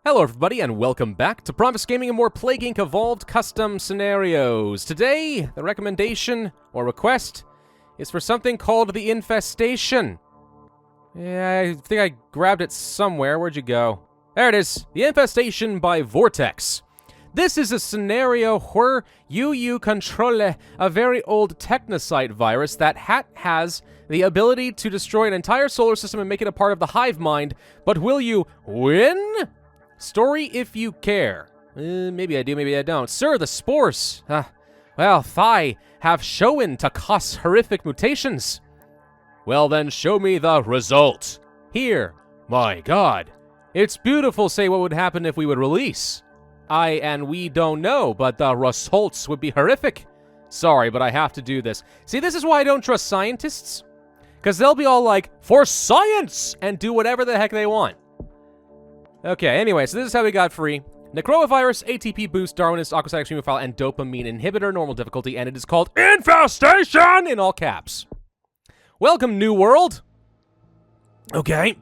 Hello everybody and welcome back to Pravus Gaming and more Plague Inc. Evolved Custom Scenarios. Today, the recommendation or request is for something called the Infestation. Yeah, I think I grabbed it somewhere. Where'd you go? There it is. The Infestation by Vortex. This is a scenario where you control a very old technocyte virus that has the ability to destroy an entire solar system and make it a part of the hive mind, but will you win? Story if you care. Maybe I do, maybe I don't. Sir, the spores, they have shown to cause horrific mutations. Well then, show me the result. Here, my god. It's beautiful say what would happen if we would release. We don't know, but the results would be horrific. Sorry, but I have to do this. See, this is why I don't trust scientists. Because they'll be all like, for science! And do whatever the heck they want. Okay, anyway, so this is how we got free. Necrovirus, ATP boost, Darwinist, Aquastatic Streamophile, and Dopamine Inhibitor, normal difficulty, and it is called Infestation in all caps. Welcome, New World. Okay,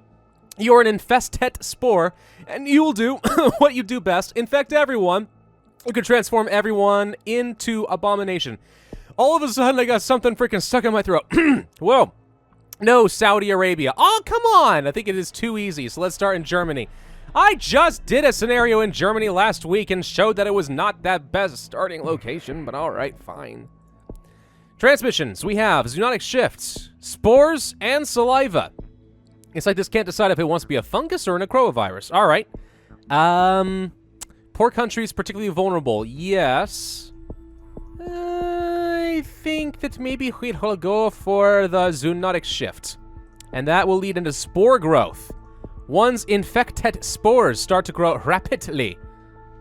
you're an infested spore, and you'll do what you do best, infect everyone. You can transform everyone into abomination. All of a sudden, I got something freaking stuck in my throat. Whoa. No, Saudi Arabia. Oh, come on. I think it is too easy, so let's start in Germany. I just did a scenario in Germany last week and showed that it was not that best starting location, but alright, fine. Transmissions, we have zoonotic shifts, spores, and saliva. It's like this can't decide if it wants to be a fungus or a necrovirus. Alright. Poor countries particularly vulnerable. Yes. I think that maybe we'll go for the zoonotic shift. And that will lead into spore growth. Once infected spores start to grow rapidly.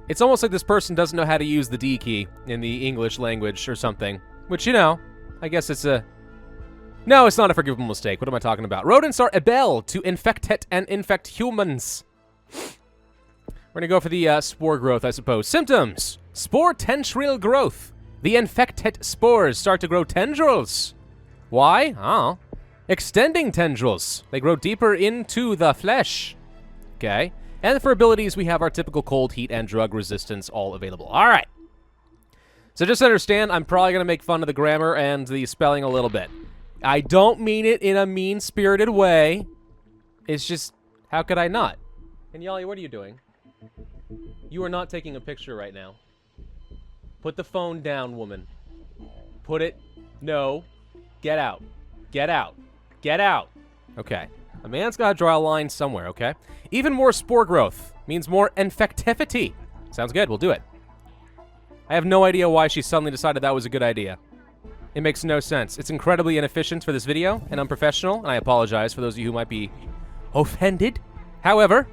It's almost like this person doesn't know how to use the D key in the English language or something. Which, you know, I guess it's a... No, it's not a forgivable mistake. What am I talking about? Rodents are able to infect and infect humans. We're gonna go for the spore growth, I suppose. Symptoms. Spore tendril growth. The infected spores start to grow tendrils. Why? Oh. Extending tendrils. They grow deeper into the flesh. Okay. And for abilities, we have our typical cold, heat, and drug resistance all available. All right. So just understand, I'm probably going to make fun of the grammar and the spelling a little bit. I don't mean it in a mean-spirited way. It's just, how could I not? And Yali, what are you doing? You are not taking a picture right now. Put the phone down, woman. Put it... No. Get out. Get out. Get out. Okay. A man's got to draw a line somewhere, okay? Even more spore growth means more infectivity. Sounds good. We'll do it. I have no idea why she suddenly decided that was a good idea. It makes no sense. It's incredibly inefficient for this video and unprofessional, and I apologize for those of you who might be offended. However,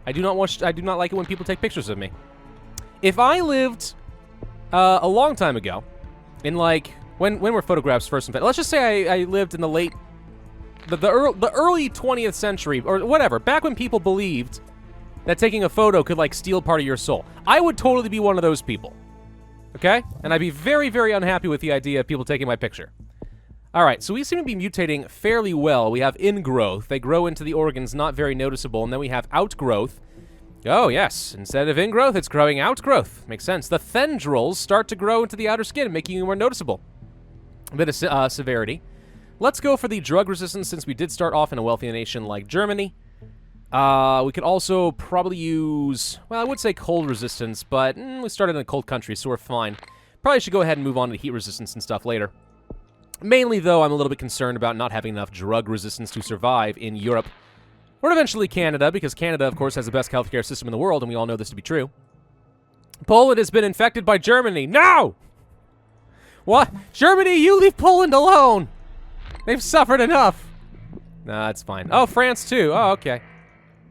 I do not like it when people take pictures of me. If I lived a long time ago, in like... When were photographs first invented? Let's just say I lived in the late... The early 20th century, or whatever, back when people believed that taking a photo could, like, steal part of your soul. I would totally be one of those people. Okay? And I'd be very, very unhappy with the idea of people taking my picture. Alright, so we seem to be mutating fairly well. We have ingrowth. They grow into the organs, not very noticeable. And then we have outgrowth. Oh, yes. Instead of ingrowth, it's growing outgrowth. Makes sense. The tendrils start to grow into the outer skin, making you more noticeable. A bit of severity. Let's go for the drug resistance since we did start off in a wealthy nation like Germany. We could also probably use... Well, I would say cold resistance, but we started in a cold country, so we're fine. Probably should go ahead and move on to heat resistance and stuff later. Mainly, though, I'm a little bit concerned about not having enough drug resistance to survive in Europe. Or eventually Canada, because Canada, of course, has the best healthcare system in the world, and we all know this to be true. Poland has been infected by Germany. No! What? Germany, you leave Poland alone! They've suffered enough. Nah, that's fine. Oh, France, too. Oh, okay.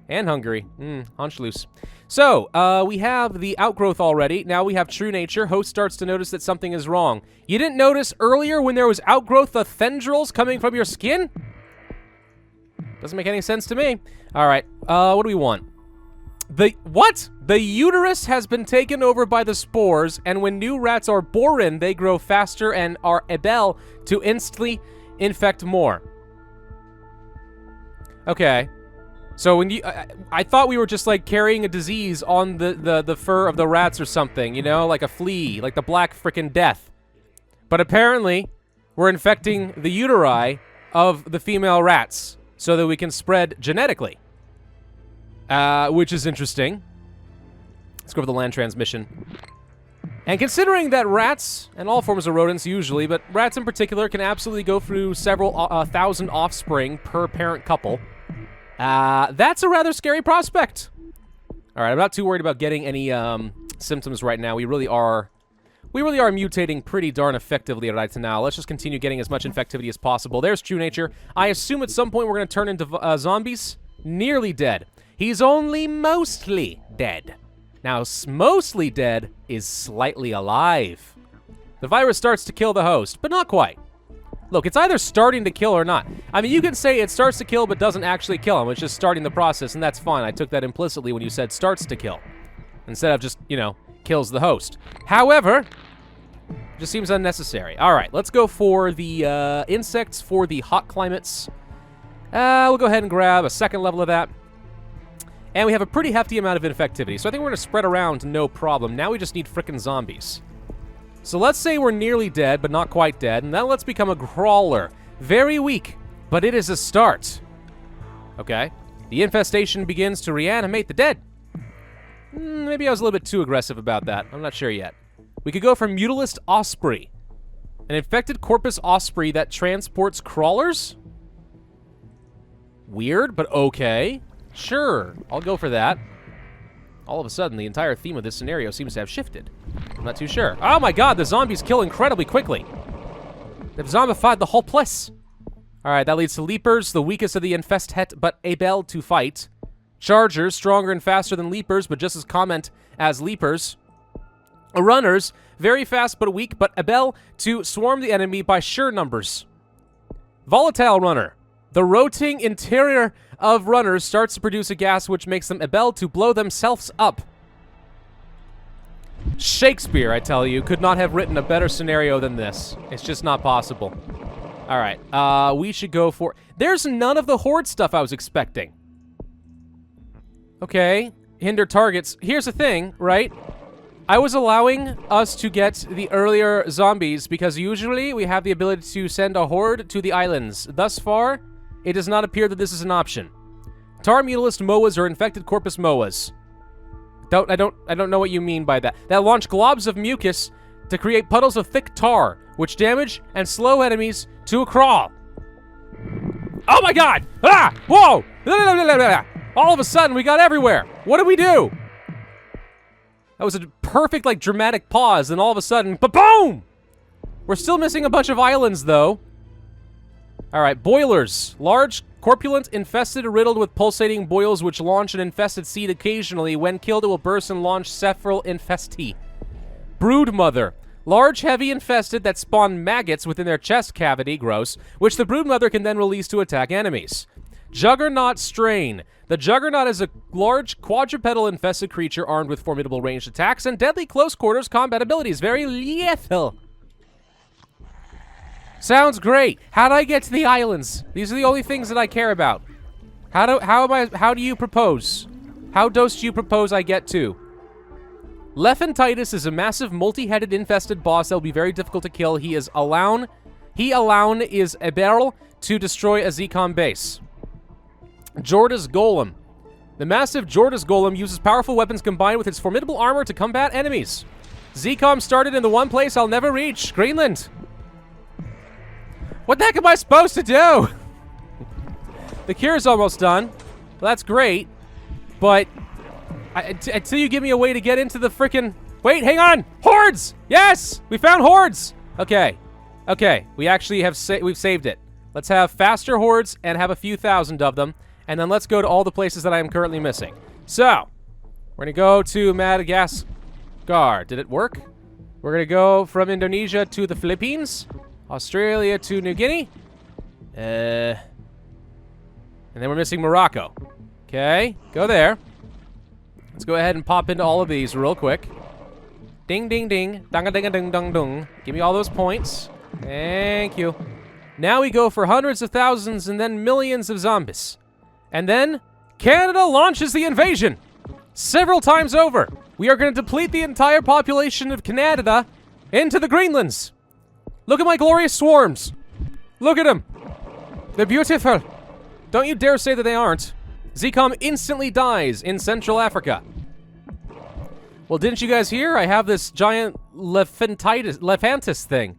And Hungary. Anschluss. So, we have the outgrowth already. Now we have true nature. Host starts to notice that something is wrong. You didn't notice earlier when there was outgrowth of tendrils coming from your skin? Doesn't make any sense to me. Alright, what do we want? What? The uterus has been taken over by the spores, and when new rats are born, they grow faster and are able to instantly infect more. Okay. So when you, I thought we were just like carrying a disease on the fur of the rats or something, you know, like a flea, like the black frickin' death. But apparently, we're infecting the uteri of the female rats so that we can spread genetically, which is interesting. Let's go over the land transmission. And considering that rats, and all forms of rodents usually, but rats in particular can absolutely go through several thousand offspring per parent couple, that's a rather scary prospect. All right, I'm not too worried about getting any symptoms right now. We really are mutating pretty darn effectively right now. Let's just continue getting as much infectivity as possible. There's True Nature. I assume at some point we're going to turn into zombies. Nearly dead. He's only mostly dead. Now, mostly dead is slightly alive. The virus starts to kill the host, but not quite. Look, it's either starting to kill or not. I mean, you can say it starts to kill but doesn't actually kill him. It's just starting the process, and that's fine. I took that implicitly when you said starts to kill, instead of just, you know, kills the host. However, it just seems unnecessary. All right, let's go for the insects for the hot climates. We'll go ahead and grab a second level of that. And we have a pretty hefty amount of infectivity, so I think we're going to spread around no problem. Now we just need frickin' zombies. So let's say we're nearly dead, but not quite dead, and then let's become a crawler. Very weak, but it is a start. Okay. The infestation begins to reanimate the dead. Maybe I was a little bit too aggressive about that. I'm not sure yet. We could go for Mutilist Osprey. An infected corpus osprey that transports crawlers? Weird, but okay. Sure, I'll go for that. All of a sudden, the entire theme of this scenario seems to have shifted. I'm not too sure. Oh my god, the zombies kill incredibly quickly. They've zombified the whole place. Alright, that leads to Leapers, the weakest of the Infestet, but able to fight. Chargers, stronger and faster than Leapers, but just as common as Leapers. Runners, very fast but weak, but able to swarm the enemy by sheer numbers. Volatile Runner. The rotating interior of runners starts to produce a gas which makes them able to blow themselves up. Shakespeare, I tell you, could not have written a better scenario than this. It's just not possible. All right, we should go for... There's none of the horde stuff I was expecting. Okay, hinder targets. Here's the thing, right? I was allowing us to get the earlier zombies because usually we have the ability to send a horde to the islands. Thus far, it does not appear that this is an option. Tar mutilist moas or infected corpus moas. I don't know what you mean by that. That launch globs of mucus to create puddles of thick tar, which damage and slow enemies to a crawl. Oh my god! Ah! Whoa! All of a sudden, we got everywhere. What did we do? That was a perfect, like, dramatic pause, and all of a sudden, ba-boom! We're still missing a bunch of islands, though. All right, boilers. Large, corpulent, infested, riddled with pulsating boils which launch an infested seed occasionally. When killed, it will burst and launch several infesti. Broodmother. Large, heavy, infested that spawn maggots within their chest cavity, gross, which the broodmother can then release to attack enemies. Juggernaut Strain. The Juggernaut is a large, quadrupedal infested creature armed with formidable ranged attacks and deadly close quarters combat abilities. Very lethal. Sounds great. How do I get to the islands? These are the only things that I care about. How do you propose? How do you propose I get to? Lephantitis is a massive multi-headed infested boss that will be very difficult to kill. He alone is able to destroy a Zcom base. Jorda's Golem. The massive Jorda's Golem uses powerful weapons combined with its formidable armor to combat enemies. Zcom started in the one place I'll never reach, Greenland. What the heck am I supposed to do? The cure's almost done. Well, that's great. But until you give me a way to get into the frickin'... Wait, hang on! Hordes! Yes! We found hordes! Okay. Okay, we actually have we've saved it. Let's have faster hordes and have a few thousand of them. And then let's go to all the places that I am currently missing. So, we're gonna go to Madagascar. Did it work? We're gonna go from Indonesia to the Philippines. Australia to New Guinea. And then we're missing Morocco. Okay, go there. Let's go ahead and pop into all of these real quick. Ding, ding, ding. Dang, ding, ding, ding, ding. Give me all those points. Thank you. Now we go for hundreds of thousands and then millions of zombies. And then Canada launches the invasion. Several times over. We are going to deplete the entire population of Canada into the Greenlands. Look at my glorious swarms. Look at them. They're beautiful. Don't you dare say that they aren't. Zcom instantly dies in Central Africa. Well, didn't you guys hear? I have this giant Lephantis thing.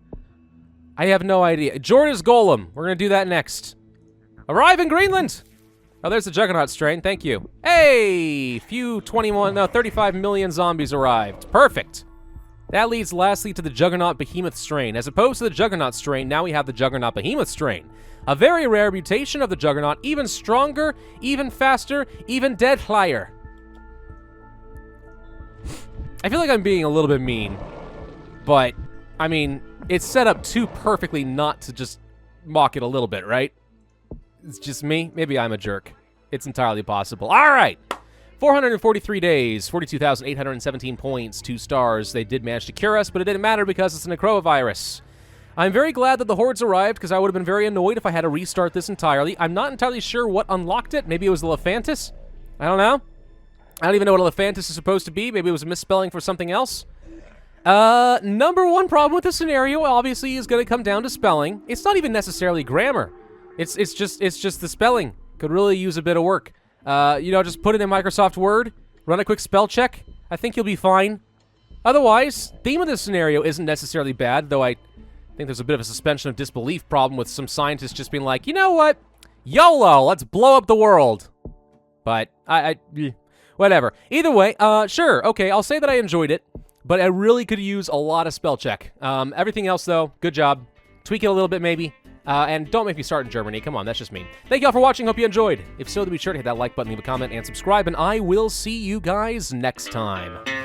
I have no idea. Jordan's Golem. We're going to do that next. Arrive in Greenland. Oh, there's the Juggernaut Strain. Thank you. Hey! 35 million zombies arrived. Perfect. That leads lastly to the Juggernaut Behemoth Strain. As opposed to the Juggernaut Strain, now we have the Juggernaut Behemoth Strain. A very rare mutation of the Juggernaut, even stronger, even faster, even deadlier. I feel like I'm being a little bit mean, but, I mean, it's set up too perfectly not to just mock it a little bit, right? It's just me? Maybe I'm a jerk. It's entirely possible. All right! 443 days, 42,817 points, 2 stars. They did manage to cure us, but it didn't matter because it's a necrovirus. I'm very glad that the hordes arrived, because I would have been very annoyed if I had to restart this entirely. I'm not entirely sure what unlocked it. Maybe it was the Lephantis? I don't know. I don't even know what a Lephantis is supposed to be. Maybe it was a misspelling for something else. Number one problem with this scenario, obviously, is going to come down to spelling. It's not even necessarily grammar. It's just the spelling. Could really use a bit of work. You know, just put it in Microsoft Word, run a quick spell check. I think you'll be fine. Otherwise, theme of this scenario isn't necessarily bad, though I think there's a bit of a suspension of disbelief problem with some scientists just being like, you know what? YOLO, let's blow up the world. But, whatever. Either way, sure, okay, I'll say that I enjoyed it, but I really could use a lot of spell check. Everything else, though, good job. Tweak it a little bit, maybe. And don't make me start in Germany. Come on, that's just me. Thank y'all for watching. Hope you enjoyed. If so, then be sure to hit that like button, leave a comment, and subscribe, and I will see you guys next time.